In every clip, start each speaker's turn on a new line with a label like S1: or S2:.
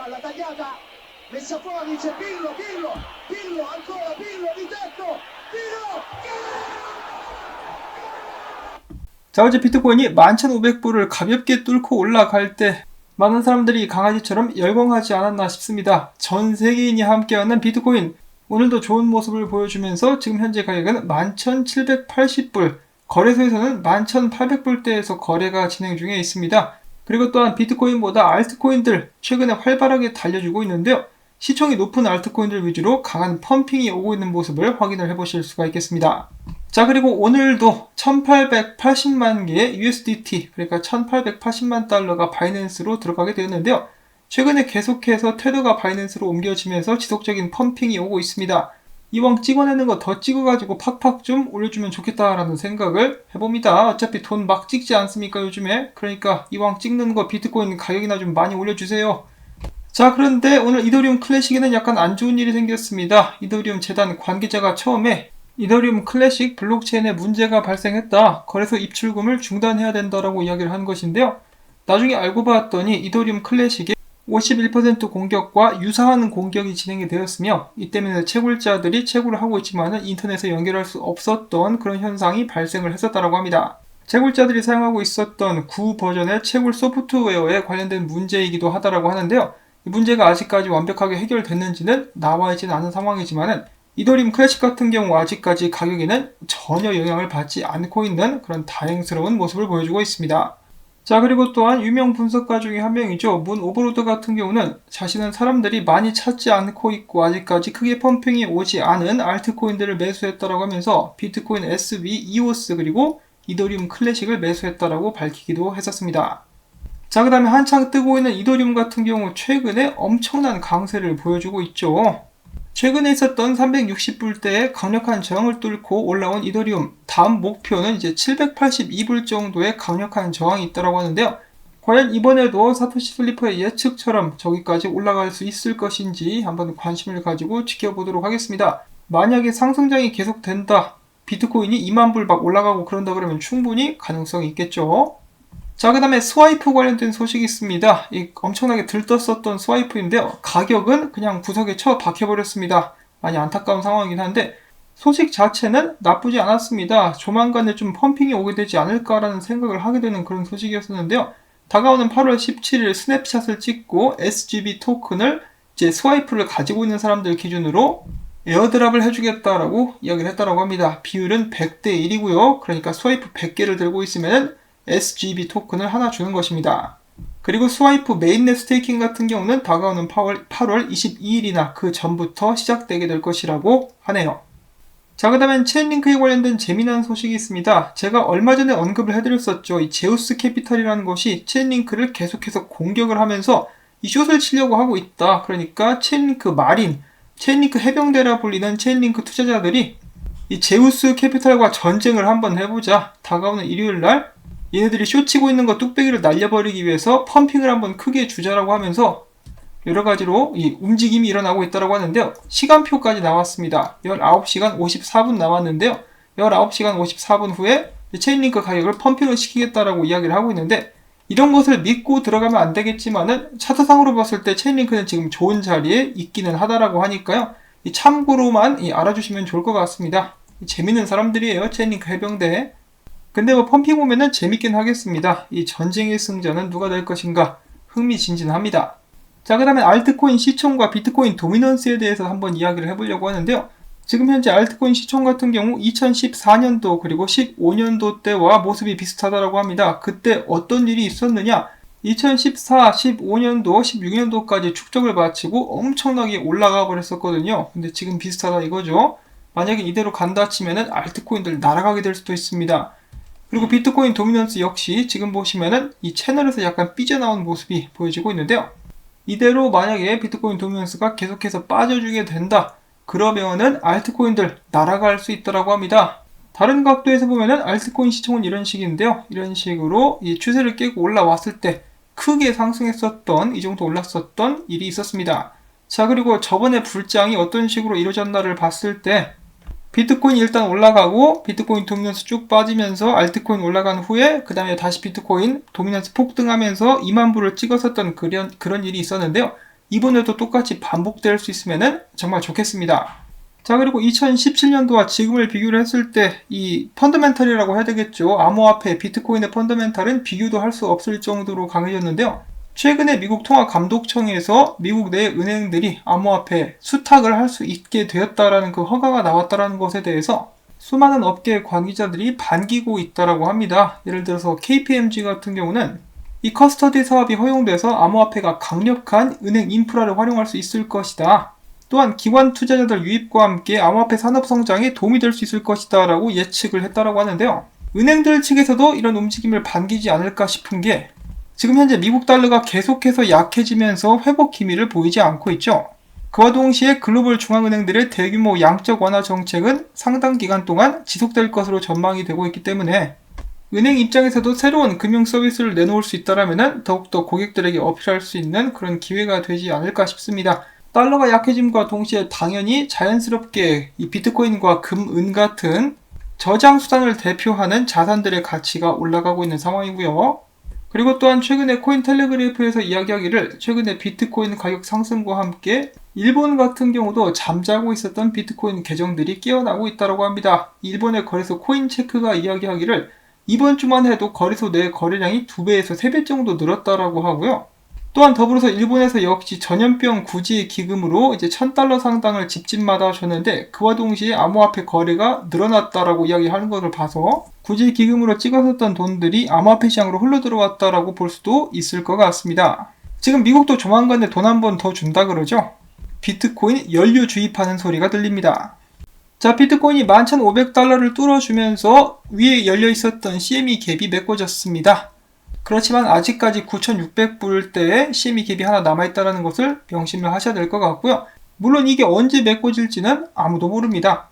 S1: palla tagliata, messa fuori, c'è Pirlo, ancora Pirlo di tetto, tiro,
S2: 자, 어제 비트코인이 11,500불을 가볍게 뚫고 올라갈 때 많은 사람들이 강아지처럼 열광하지 않았나 싶습니다. 전 세계인이 함께하는 비트코인, 오늘도 좋은 모습을 보여주면서 지금 현재 가격은 11,780불, 거래소에서는 11,800불대에서 거래가 진행 중에 있습니다. 그리고 또한 비트코인보다 알트코인들 최근에 활발하게 달려주고 있는데요. 시총이 높은 알트코인들 위주로 강한 펌핑이 오고 있는 모습을 확인을 해보실 수가 있겠습니다. 자, 그리고 오늘도 1880만 개의 USDT, 그러니까 1880만 달러가 바이낸스로 들어가게 되었는데요. 최근에 계속해서 테더가 바이낸스로 옮겨지면서 지속적인 펌핑이 오고 있습니다. 이왕 찍어내는 거 더 찍어가지고 팍팍 좀 올려주면 좋겠다라는 생각을 해봅니다. 어차피 돈 막 찍지 않습니까, 요즘에? 그러니까 이왕 찍는 거 비트코인 가격이나 좀 많이 올려주세요. 자, 그런데 오늘 이더리움 클래식에는 약간 안 좋은 일이 생겼습니다. 이더리움 재단 관계자가 처음에 이더리움 클래식 블록체인에 문제가 발생했다, 거래소 입출금을 중단해야 된다라고 이야기를 한 것인데요. 나중에 알고 봤더니 이더리움 클래식에 51% 공격과 유사한 공격이 진행이 되었으며, 이 때문에 채굴자들이 채굴을 하고 있지만 인터넷에 연결할 수 없었던 그런 현상이 발생을 했었다고 합니다. 채굴자들이 사용하고 있었던 구 버전의 채굴 소프트웨어에 관련된 문제이기도 하다라고 하는데요. 이 문제가 아직까지 완벽하게 해결됐는지는 나와 있지는 않은 상황이지만 이더리움 클래식 같은 경우 아직까지 가격에는 전혀 영향을 받지 않고 있는 그런 다행스러운 모습을 보여주고 있습니다. 자, 그리고 또한 유명 분석가 중에 한 명이죠. 문 오버로드 같은 경우는 자신은 사람들이 많이 찾지 않고 있고 아직까지 크게 펌핑이 오지 않은 알트코인들을 매수했다라고 하면서 비트코인 SV, EOS 그리고 이더리움 클래식을 매수했다라고 밝히기도 했었습니다. 자, 그 다음에 한창 뜨고 있는 이더리움 같은 경우 최근에 엄청난 강세를 보여주고 있죠. 최근에 있었던 360불대의 강력한 저항을 뚫고 올라온 이더리움, 다음 목표는 이제 782불 정도의 강력한 저항이 있다고 하는데요. 과연 이번에도 사토시 필리프의 예측처럼 저기까지 올라갈 수 있을 것인지 한번 관심을 가지고 지켜보도록 하겠습니다. 만약에 상승장이 계속된다, 비트코인이 2만불 막 올라가고 그런다 그러면 충분히 가능성이 있겠죠. 자, 그 다음에 스와이프 관련된 소식이 있습니다. 이 엄청나게 들떴었던 스와이프인데요. 가격은 그냥 구석에 쳐 박혀버렸습니다. 많이 안타까운 상황이긴 한데 소식 자체는 나쁘지 않았습니다. 조만간에 좀 펌핑이 오게 되지 않을까라는 생각을 하게 되는 그런 소식이었었는데요. 다가오는 8월 17일 스냅샷을 찍고 SGB 토큰을 이제 스와이프를 가지고 있는 사람들 기준으로 에어드랍을 해주겠다라고 이야기를 했다고 합니다. 비율은 100대 1이고요. 그러니까 스와이프 100개를 들고 있으면 SGB 토큰을 하나 주는 것입니다. 그리고 스와이프 메인넷 스테이킹 같은 경우는 다가오는 8월 22일이나 그 전부터 시작되게 될 것이라고 하네요. 자, 그 다음엔 체인링크에 관련된 재미난 소식이 있습니다. 제가 얼마 전에 언급을 해드렸었죠. 이 제우스 캐피탈이라는 것이 체인링크를 계속해서 공격을 하면서 이 숏을 치려고 하고 있다. 그러니까 체인링크 마린, 체인링크 해병대라 불리는 체인링크 투자자들이 이 제우스 캐피탈과 전쟁을 한번 해보자. 다가오는 일요일날 얘네들이 쇼치고 있는 거 뚝배기를 날려버리기 위해서 펌핑을 한번 크게 주자라고 하면서 여러가지로 이 움직임이 일어나고 있다고 하는데요. 시간표까지 나왔습니다. 19시간 54분 나왔는데요. 19시간 54분 후에 체인링크 가격을 펌핑을 시키겠다라고 이야기를 하고 있는데, 이런 것을 믿고 들어가면 안 되겠지만은 차트상으로 봤을 때 체인링크는 지금 좋은 자리에 있기는 하다라고 하니까요. 이 참고로만 알아주시면 좋을 것 같습니다. 재밌는 사람들이에요, 체인링크 해병대. 근데 뭐 펌핑 오면은 재밌긴 하겠습니다. 이 전쟁의 승자는 누가 될 것인가 흥미진진합니다. 자, 그 다음에 알트코인 시총과 비트코인 도미넌스에 대해서 한번 이야기를 해보려고 하는데요. 지금 현재 알트코인 시총 같은 경우 2014년도 그리고 15년도 때와 모습이 비슷하다고 합니다. 그때 어떤 일이 있었느냐? 2014, 15년도, 16년도까지 축적을 마치고 엄청나게 올라가 버렸었거든요. 근데 지금 비슷하다 이거죠. 만약에 이대로 간다 치면은 알트코인들 날아가게 될 수도 있습니다. 그리고 비트코인 도미넌스 역시 지금 보시면은 이 채널에서 약간 삐져나온 모습이 보여지고 있는데요. 이대로 만약에 비트코인 도미넌스가 계속해서 빠져주게 된다, 그러면은 알트코인들 날아갈 수 있다고 합니다. 다른 각도에서 보면은 알트코인 시총은 이런 식인데요. 이런 식으로 이 추세를 깨고 올라왔을 때 크게 상승했었던, 이 정도 올랐었던 일이 있었습니다. 자, 그리고 저번에 불장이 어떤 식으로 이루어졌나를 봤을 때 비트코인이 일단 올라가고 비트코인 도미넌스 쭉 빠지면서 알트코인 올라간 후에 그 다음에 다시 비트코인 도미넌스 폭등하면서 2만 불을 찍었었던 그런 일이 있었는데요. 이번에도 똑같이 반복될 수 있으면 정말 좋겠습니다. 자, 그리고 2017년도와 지금을 비교를 했을 때 이 펀더멘털이라고 해야 되겠죠. 암호화폐 비트코인의 펀더멘털은 비교도 할 수 없을 정도로 강해졌는데요. 최근에 미국 통화감독청에서 미국 내 은행들이 암호화폐 수탁을 할 수 있게 되었다라는 그 허가가 나왔다라는 것에 대해서 수많은 업계 관계자들이 반기고 있다라고 합니다. 예를 들어서 KPMG 같은 경우는 이 커스터디 사업이 허용돼서 암호화폐가 강력한 은행 인프라를 활용할 수 있을 것이다. 또한 기관 투자자들 유입과 함께 암호화폐 산업 성장에 도움이 될 수 있을 것이다 라고 예측을 했다라고 하는데요. 은행들 측에서도 이런 움직임을 반기지 않을까 싶은 게 지금 현재 미국 달러가 계속해서 약해지면서 회복 기미를 보이지 않고 있죠. 그와 동시에 글로벌 중앙은행들의 대규모 양적 완화 정책은 상당 기간 동안 지속될 것으로 전망이 되고 있기 때문에 은행 입장에서도 새로운 금융 서비스를 내놓을 수 있다면 더욱더 고객들에게 어필할 수 있는 그런 기회가 되지 않을까 싶습니다. 달러가 약해짐과 동시에 당연히 자연스럽게 이 비트코인과 금, 은 같은 저장 수단을 대표하는 자산들의 가치가 올라가고 있는 상황이고요. 그리고 또한 최근에 코인텔레그래프에서 이야기하기를 최근에 비트코인 가격 상승과 함께 일본 같은 경우도 잠자고 있었던 비트코인 계정들이 깨어나고 있다고 합니다. 일본의 거래소 코인체크가 이야기하기를 이번 주만 해도 거래소 내 거래량이 2배에서 3배 정도 늘었다라고 하고요. 또한 더불어서 일본에서 역시 전염병 구제 기금으로 이제 $1,000 상당을 집집마다 줬는데 그와 동시에 암호화폐 거래가 늘어났다라고 이야기하는 것을 봐서 구제 기금으로 찍었었던 돈들이 암호화폐 시장으로 흘러 들어왔다라고 볼 수도 있을 것 같습니다. 지금 미국도 조만간에 돈 한 번 더 준다 그러죠. 비트코인 연료 주입하는 소리가 들립니다. 자, 비트코인이 $11,500를 뚫어주면서 위에 열려 있었던 CME 갭이 메꿔졌습니다. 그렇지만 아직까지 9,600불대에 CME 갭이 하나 남아있다는 것을 명심을 하셔야 될 것 같고요. 물론 이게 언제 메꿔질지는 아무도 모릅니다.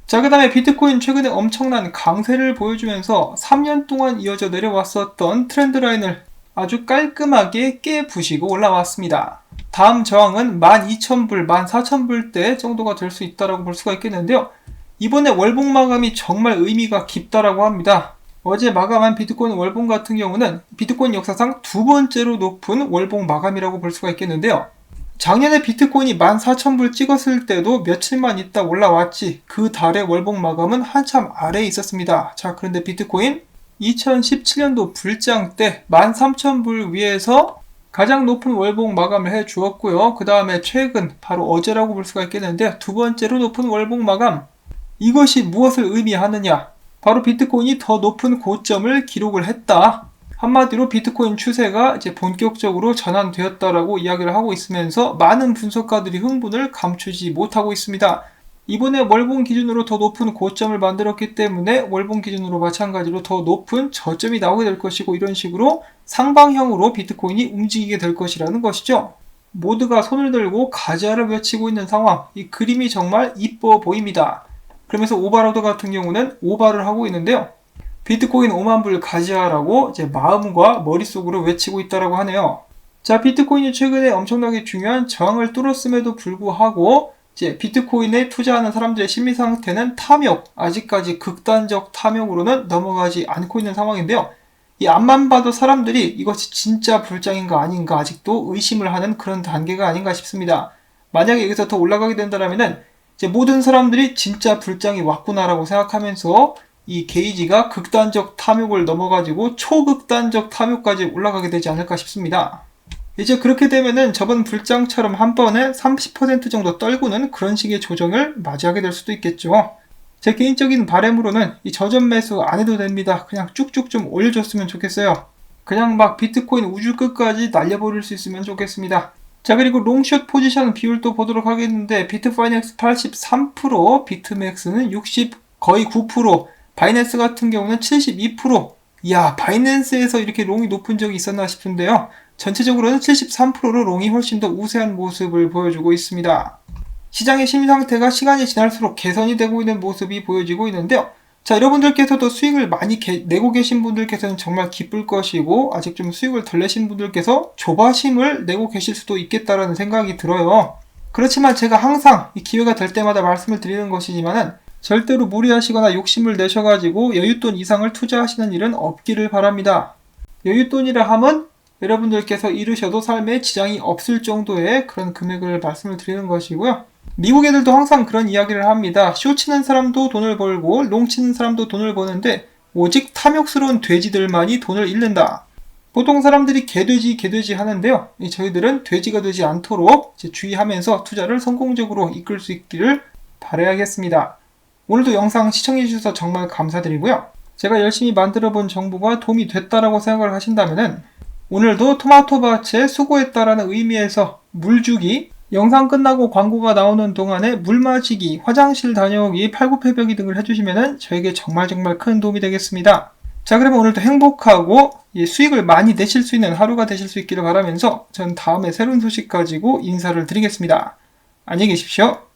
S2: 자, 그 다음에 비트코인 최근에 엄청난 강세를 보여주면서 3년 동안 이어져 내려왔었던 트렌드 라인을 아주 깔끔하게 깨부시고 올라왔습니다. 다음 저항은 12,000불, 14,000불대 정도가 될 수 있다고 볼 수가 있겠는데요. 이번에 월봉 마감이 정말 의미가 깊다라고 합니다. 어제 마감한 비트코인 월봉 같은 경우는 비트코인 역사상 두 번째로 높은 월봉 마감이라고 볼 수가 있겠는데요. 작년에 비트코인이 14,000불 찍었을 때도 며칠만 있다 올라왔지 그 달의 월봉 마감은 한참 아래에 있었습니다. 자, 그런데 비트코인 2017년도 불장 때 13,000불 위에서 가장 높은 월봉 마감을 해 주었고요. 그 다음에 최근 바로 어제라고 볼 수가 있겠는데 두 번째로 높은 월봉 마감. 이것이 무엇을 의미하느냐? 바로 비트코인이 더 높은 고점을 기록을 했다. 한마디로 비트코인 추세가 이제 본격적으로 전환되었다라고 이야기를 하고 있으면서 많은 분석가들이 흥분을 감추지 못하고 있습니다. 이번에 월봉 기준으로 더 높은 고점을 만들었기 때문에 월봉 기준으로 마찬가지로 더 높은 저점이 나오게 될 것이고 이런 식으로 상방형으로 비트코인이 움직이게 될 것이라는 것이죠. 모두가 손을 들고 가지아를 외치고 있는 상황. 이 그림이 정말 이뻐 보입니다. 그러면서 오바로드 같은 경우는 오바를 하고 있는데요. 비트코인 5만불 가지아라고 이제 마음과 머릿속으로 외치고 있다라고 하네요. 자, 비트코인이 최근에 엄청나게 중요한 저항을 뚫었음에도 불구하고 이제 비트코인에 투자하는 사람들의 심리 상태는 탐욕, 아직까지 극단적 탐욕으로는 넘어가지 않고 있는 상황인데요. 이 앞만 봐도 사람들이 이것이 진짜 불장인가 아닌가 아직도 의심을 하는 그런 단계가 아닌가 싶습니다. 만약에 여기서 더 올라가게 된다면은 이제 모든 사람들이 진짜 불장이 왔구나라고 생각하면서 이 게이지가 극단적 탐욕을 넘어가지고 초극단적 탐욕까지 올라가게 되지 않을까 싶습니다. 이제 그렇게 되면은 저번 불장처럼 한 번에 30% 정도 떨구는 그런 식의 조정을 맞이하게 될 수도 있겠죠. 제 개인적인 바람으로는 이 저점 매수 안 해도 됩니다. 그냥 쭉쭉 좀 올려줬으면 좋겠어요. 그냥 막 비트코인 우주 끝까지 날려버릴 수 있으면 좋겠습니다. 자, 그리고 롱숏 포지션 비율도 보도록 하겠는데 비트파이넥스 83%, 비트맥스는 60, 거의 9%, 바이낸스 같은 경우는 72%. 이야, 바이낸스에서 이렇게 롱이 높은 적이 있었나 싶은데요. 전체적으로는 73%로 롱이 훨씬 더 우세한 모습을 보여주고 있습니다. 시장의 심리 상태가 시간이 지날수록 개선이 되고 있는 모습이 보여지고 있는데요. 자, 여러분들께서도 수익을 많이 내고 계신 분들께서는 정말 기쁠 것이고 아직 좀 수익을 덜 내신 분들께서 조바심을 내고 계실 수도 있겠다라는 생각이 들어요. 그렇지만 제가 항상 이 기회가 될 때마다 말씀을 드리는 것이지만은 절대로 무리하시거나 욕심을 내셔가지고 여윳돈 이상을 투자하시는 일은 없기를 바랍니다. 여윳돈이라 함은 여러분들께서 잃으셔도 삶에 지장이 없을 정도의 그런 금액을 말씀을 드리는 것이고요. 미국 애들도 항상 그런 이야기를 합니다. 쇼 치는 사람도 돈을 벌고 롱 치는 사람도 돈을 버는데 오직 탐욕스러운 돼지들만이 돈을 잃는다. 보통 사람들이 개돼지 하는데요. 저희들은 돼지가 되지 않도록 주의하면서 투자를 성공적으로 이끌 수 있기를 바라야겠습니다. 오늘도 영상 시청해주셔서 정말 감사드리고요. 제가 열심히 만들어본 정보가 도움이 됐다라고 생각을 하신다면 오늘도 토마토밭에 수고했다라는 의미에서 물주기, 영상 끝나고 광고가 나오는 동안에 물 마시기, 화장실 다녀오기, 팔굽혀펴기 등을 해주시면 저에게 정말 큰 도움이 되겠습니다. 자, 그러면 오늘도 행복하고 수익을 많이 내실 수 있는 하루가 되실 수 있기를 바라면서 전 다음에 새로운 소식 가지고 인사를 드리겠습니다. 안녕히 계십시오.